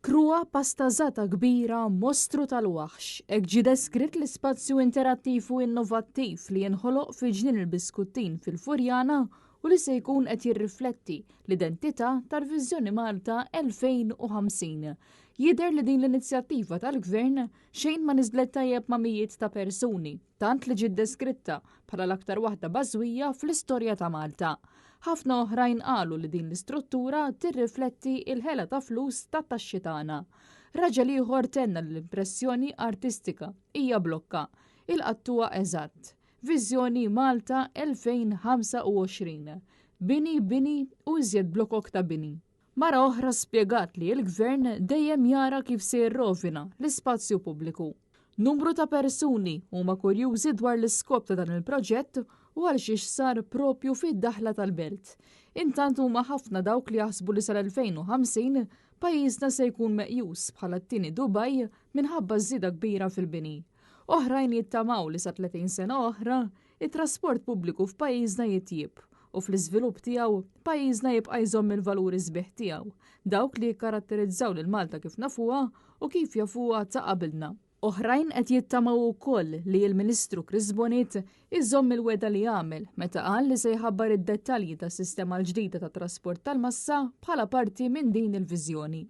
Krua pastażata kbira mostru tal-waħx, hekk ġie deskritt l-ispazju interattiv u innovattiv li jinħoloq fi ġnien il-Biskuttin fil-Furjana u li se jkun qed jirrifletti l-identità tal-Viżjoni Malta 2050. Jidher li din l-inizjattiva tal-Gvern xejn ma niżlet tajjeb ma' mijiet ta' persuni, tant li ġiet deskritta bħala l-aktar waħda bażwija fl-istorja ta' Malta. Ħafna oħrajn qalu li din l-istruttura tirrifletti il-ħela ta' flus ta' taxxi tagħna. Raġel ieħor tenna l-impressjoni artistika hija blokka, il-qattuha eżatt. Viżjoni Malta 2025. Bini u iżjed blokok ta' bini. Mara oħra spjegat li l-Gvern dejjem jara kif se jirrovina l-ispazju pubbliku. Numru ta' persuni huma kurjużi dwar l-iskop ta' dan il-proġett u għal xiex sar propju fid-daħla tal-belt. Intant huma ħafna dawk li jaħsbu li sal-2050 pajjiżna se jkun meqjus bħala t-tieni Dubaj minħabba żieda kbira fil-bini. Oħrajn jittamaw li sa 30 sena oħra it-trasport pubbliku f'pajjiżna jitjieb u fl-iżvilupp tiegħu pajjiżna jibqa' jżomm il-valuri sbieħ tiegħu, dawk li jikkaratterizzaw lil Malta kif nafuha u kif jafuha ta' qabilna. Oħrajn qed jittamaw ukoll li l-Ministru Chris Bonet iżomm il-weda li għamel meta qal li se jħabbar id-dettalji tas-sistema l-ġdida tat trasport tal-massa bħala parti minn din il-viżjoni.